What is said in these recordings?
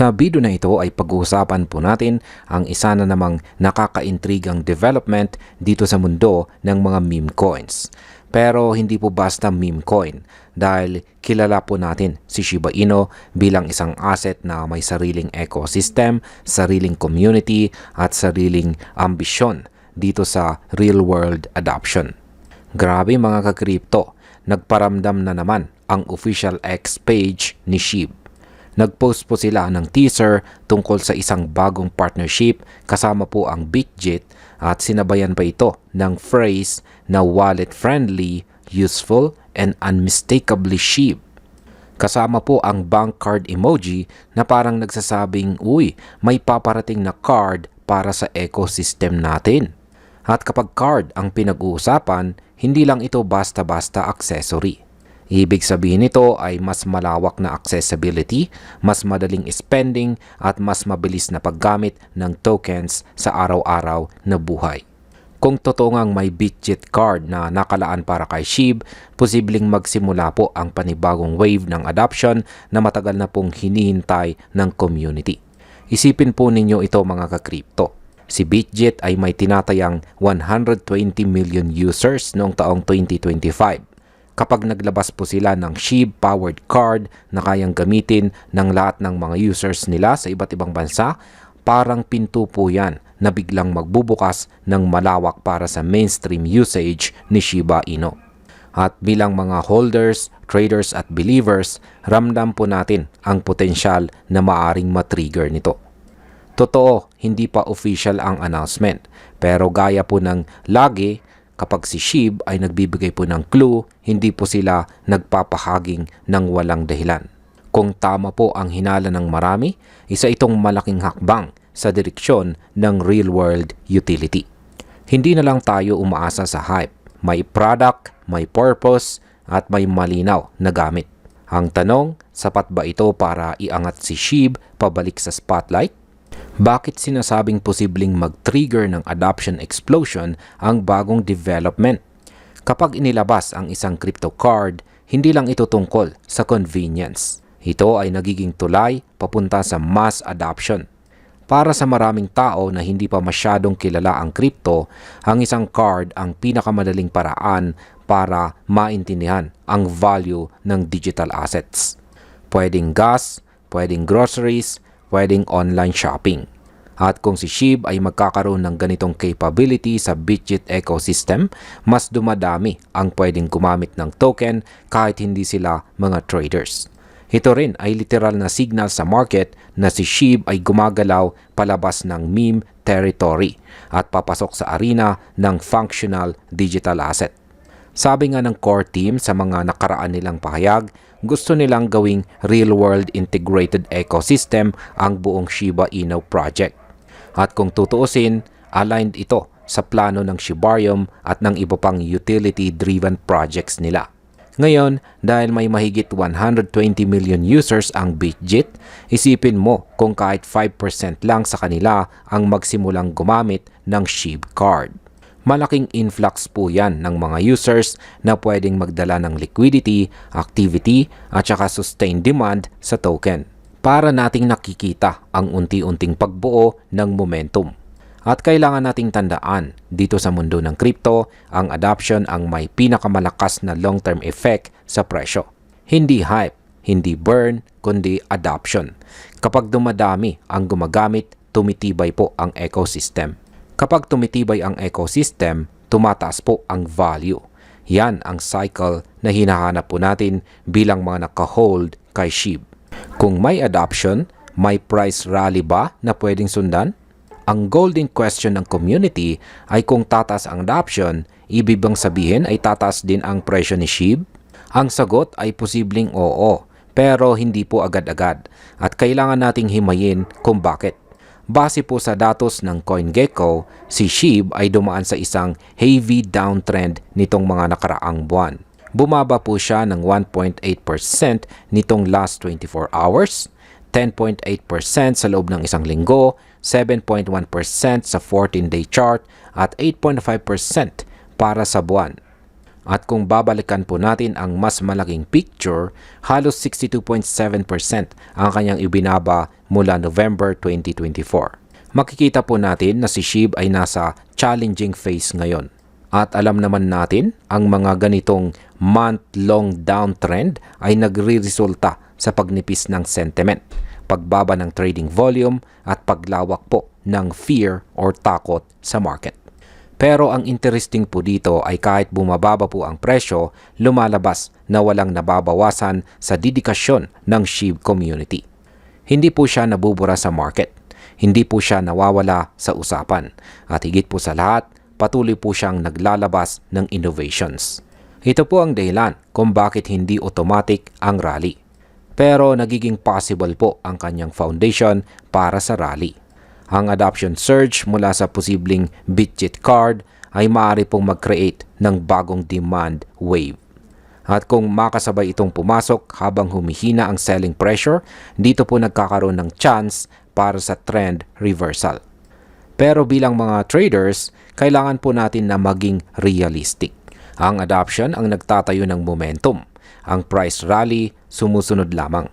Sa video na ito ay pag-uusapan po natin ang isa na namang nakakaintrigang development dito sa mundo ng mga meme coins. Pero hindi po basta meme coin dahil kilala po natin si Shiba Inu bilang isang asset na may sariling ecosystem, sariling community at sariling ambisyon dito sa real world adoption. Grabe mga ka-crypto, nagparamdam na naman ang official X page ni SHIB. Nag-post po sila ng teaser tungkol sa isang bagong partnership kasama po ang Bitget at sinabayan pa ito ng phrase na wallet-friendly, useful, and unmistakably SHIB. Kasama po ang bank card emoji na parang nagsasabing, uy, may paparating na card para sa ecosystem natin. At kapag card ang pinag-uusapan, hindi lang ito basta-basta accessory. Ibig sabihin nito ay mas malawak na accessibility, mas madaling spending at mas mabilis na paggamit ng tokens sa araw-araw na buhay. Kung totoo ngang may Bitget card na nakalaan para kay SHIB, posibleng magsimula po ang panibagong wave ng adoption na matagal na pong hinihintay ng community. Isipin po ninyo ito mga ka-crypto. Si Bitget ay may tinatayang 120 million users noong taong 2025. Kapag naglabas po sila ng SHIB-powered card na kayang gamitin ng lahat ng mga users nila sa iba't ibang bansa, parang pinto po yan na biglang magbubukas ng malawak para sa mainstream usage ni Shiba Inu. At bilang mga holders, traders at believers, ramdam po natin ang potensyal na maaring matrigger nito. Totoo, hindi pa official ang announcement, pero gaya po ng lagi, kapag si SHIB ay nagbibigay po ng clue, hindi po sila nagpapahaging ng walang dahilan. Kung tama po ang hinala ng marami, isa itong malaking hakbang sa direksyon ng real-world utility. Hindi na lang tayo umaasa sa hype. May product, may purpose, at may malinaw na gamit. Ang tanong, sapat ba ito para iangat si SHIB pabalik sa spotlight? Bakit sinasabing posibleng mag-trigger ng adoption explosion ang bagong development? Kapag inilabas ang isang crypto card, hindi lang ito tungkol sa convenience. Ito ay nagiging tulay papunta sa mass adoption. Para sa maraming tao na hindi pa masyadong kilala ang crypto, ang isang card ang pinakamadaling paraan para maintindihan ang value ng digital assets. Pwedeng gas, pwedeng groceries, pwedeng online shopping. At kung si SHIB ay magkakaroon ng ganitong capability sa Bitget ecosystem, mas dumadami ang pwedeng gumamit ng token kahit hindi sila mga traders. Ito rin ay literal na signal sa market na si SHIB ay gumagalaw palabas ng meme territory at papasok sa arena ng functional digital asset. Sabi nga ng core team sa mga nakaraan nilang pahayag, gusto nilang gawing real-world integrated ecosystem ang buong Shiba Inu project. At kung tutuusin, aligned ito sa plano ng Shibarium at ng iba pang utility-driven projects nila. Ngayon, dahil may mahigit 120 million users ang Bitget, isipin mo kung kahit 5% lang sa kanila ang magsimulang gumamit ng SHIB card. Malaking influx po yan ng mga users na pwedeng magdala ng liquidity, activity at saka sustained demand sa token. Para nating nakikita ang unti-unting pagbuo ng momentum. At kailangan nating tandaan, dito sa mundo ng crypto, ang adoption ang may pinakamalakas na long-term effect sa presyo. Hindi hype, hindi burn, kundi adoption. Kapag dumadami ang gumagamit, tumitibay po ang ecosystem. Kapag tumitibay ang ecosystem, tumataas po ang value. Yan ang cycle na hinahanap po natin bilang mga naka-hold kay SHIB. Kung may adoption, may price rally ba na pwedeng sundan? Ang golden question ng community ay kung tataas ang adoption, ibig bang sabihin ay tataas din ang presyo ni SHIB? Ang sagot ay posibleng oo, pero hindi po agad-agad at kailangan nating himayin kung bakit. Base po sa datos ng CoinGecko, si SHIB ay dumaan sa isang heavy downtrend nitong mga nakaraang buwan. Bumaba po siya ng 1.8% nitong last 24 hours, 10.8% sa loob ng isang linggo, 7.1% sa 14-day chart at 8.5% para sa buwan. At kung babalikan po natin ang mas malaking picture, halos 62.7% ang kanyang ibinaba mula November 2024. Makikita po natin na si SHIB ay nasa challenging phase ngayon. At alam naman natin, ang mga ganitong month-long downtrend ay nagre-resulta sa pagnipis ng sentiment, pagbaba ng trading volume at paglawak po ng fear or takot sa market. Pero ang interesting po dito ay kahit bumababa po ang presyo, lumalabas na walang nababawasan sa dedikasyon ng SHIB community. Hindi po siya nabubura sa market. Hindi po siya nawawala sa usapan. At higit po sa lahat, patuloy po siyang naglalabas ng innovations. Ito po ang dahilan kung bakit hindi automatic ang rally. Pero nagiging possible po ang kanyang foundation para sa rally. Ang adoption surge mula sa posibleng Bitget card ay maaari pong mag-create ng bagong demand wave. At kung makasabay itong pumasok habang humihina ang selling pressure, dito po nagkakaroon ng chance para sa trend reversal. Pero bilang mga traders, kailangan po natin na maging realistic. Ang adoption ang nagtatayo ng momentum. Ang price rally sumusunod lamang.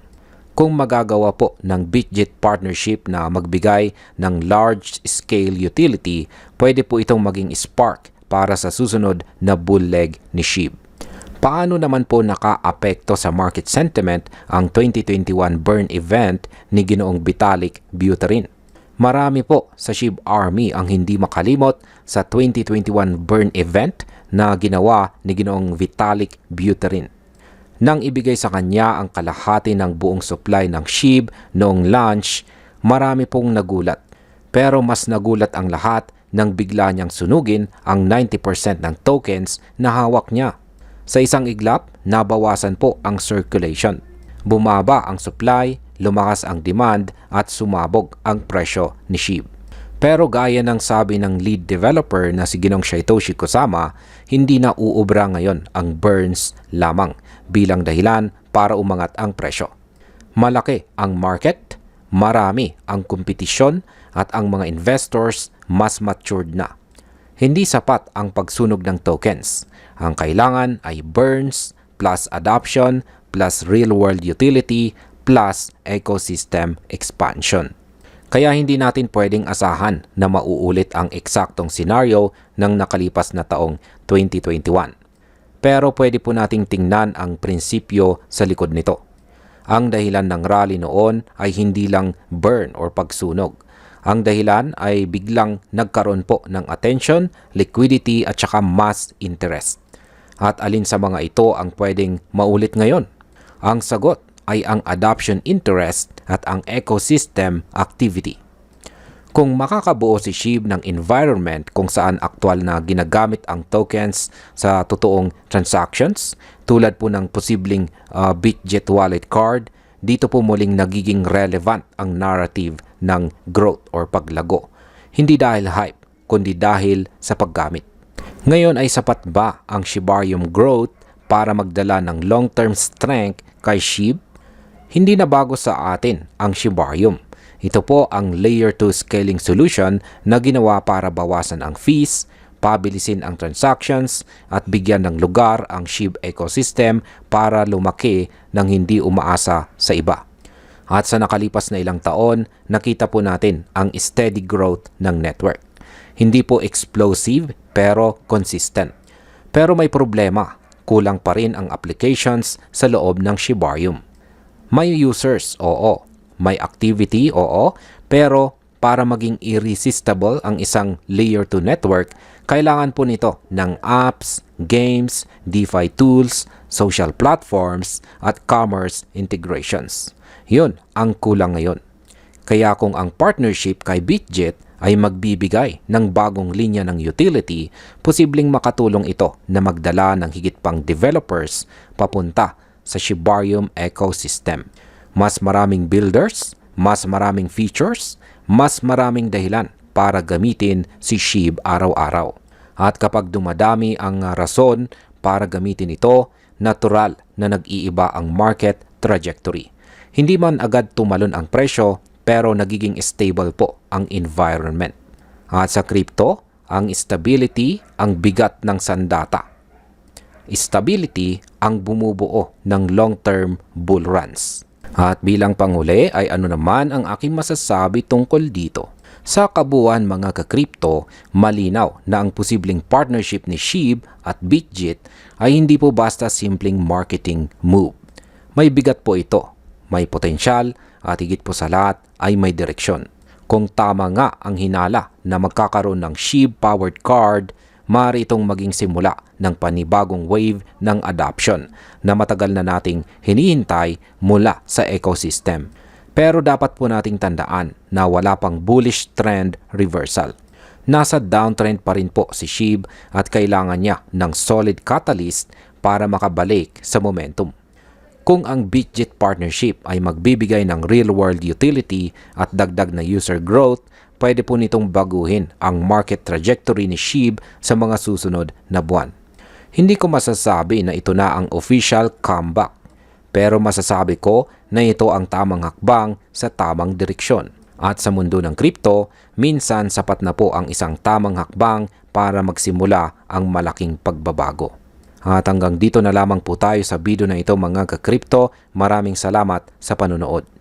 Kung magagawa po ng Bitget partnership na magbigay ng large-scale utility, pwede po itong maging spark para sa susunod na bull leg ni SHIB. Paano naman po naka-apekto sa market sentiment ang 2021 burn event ni Ginoong Vitalik Buterin? Marami po sa SHIB Army ang hindi makalimot sa 2021 burn event na ginawa ni Ginoong Vitalik Buterin. Nang ibigay sa kanya ang kalahati ng buong supply ng SHIB noong launch, marami pong nagulat. Pero mas nagulat ang lahat nang bigla niyang sunugin ang 90% ng tokens na hawak niya. Sa isang iglap, nabawasan po ang circulation. Bumaba ang supply, lumakas ang demand at sumabog ang presyo ni SHIB. Pero gaya ng sabi ng lead developer na si Ginong Shytoshi Kusama, hindi na uubra ngayon ang burns lamang bilang dahilan para umangat ang presyo. Malaki ang market, marami ang kompetisyon at ang mga investors mas matured na. Hindi sapat ang pagsunog ng tokens. Ang kailangan ay burns plus adoption plus real-world utility plus ecosystem expansion. Kaya hindi natin pwedeng asahan na mauulit ang eksaktong senaryo ng nakalipas na taong 2021. Pero pwede po nating tingnan ang prinsipyo sa likod nito. Ang dahilan ng rally noon ay hindi lang burn or pagsunog. Ang dahilan ay biglang nagkaroon po ng attention, liquidity at saka mass interest. At alin sa mga ito ang pwedeng maulit ngayon? Ang sagot ay ang adoption interest at ang ecosystem activity. Kung makakabuo si SHIB ng environment kung saan aktual na ginagamit ang tokens sa totoong transactions, tulad po ng posibleng Bitget wallet card, dito po muling nagiging relevant ang narrative ng growth or paglago. Hindi dahil hype, kundi dahil sa paggamit. Ngayon ay sapat ba ang Shibarium growth para magdala ng long-term strength kay SHIB? Hindi na bago sa atin ang Shibarium. Ito po ang Layer 2 scaling solution na ginawa para bawasan ang fees, pabilisin ang transactions, at bigyan ng lugar ang SHIB ecosystem para lumaki nang hindi umaasa sa iba. At sa nakalipas na ilang taon, nakita po natin ang steady growth ng network. Hindi po explosive pero consistent. Pero may problema, kulang pa rin ang applications sa loob ng Shibarium. May users, oo. May activity, oo, pero para maging irresistible ang isang Layer 2 network, kailangan po nito ng apps, games, DeFi tools, social platforms, at commerce integrations. Yun ang kulang ngayon. Kaya kung ang partnership kay Bitget ay magbibigay ng bagong linya ng utility, posibleng makatulong ito na magdala ng higit pang developers papunta sa Shibarium ecosystem. Mas maraming builders, mas maraming features, mas maraming dahilan para gamitin si SHIB araw-araw. At kapag dumadami ang rason para gamitin ito, natural na nag-iiba ang market trajectory. Hindi man agad tumalon ang presyo, pero nagiging stable po ang environment. At sa crypto, ang stability ang bigat ng sandata. stability ang bumubuo ng long-term bull runs. At bilang panghuli ay ano naman ang aking masasabi tungkol dito? Sa kabuuan mga ka-crypto, malinaw na ang posibleng partnership ni SHIB at Bitget ay hindi po basta simpleng marketing move. May bigat po ito, may potensyal at higit po sa lahat ay may direksyon. Kung tama nga ang hinala na magkakaroon ng SHIB-powered card, maaari itong maging simula ng panibagong wave ng adoption na matagal na nating hinihintay mula sa ecosystem. Pero dapat po nating tandaan na wala pang bullish trend reversal. Nasa downtrend pa rin po si SHIB at kailangan niya ng solid catalyst para makabalik sa momentum. Kung ang Bitget partnership ay magbibigay ng real-world utility at dagdag na user growth, pwede po nitong baguhin ang market trajectory ni SHIB sa mga susunod na buwan. Hindi ko masasabi na ito na ang official comeback, pero masasabi ko na ito ang tamang hakbang sa tamang direksyon. At sa mundo ng crypto, minsan sapat na po ang isang tamang hakbang para magsimula ang malaking pagbabago. At hanggang dito na lamang po tayo sa video na ito mga ka-crypto. Maraming salamat sa panonood.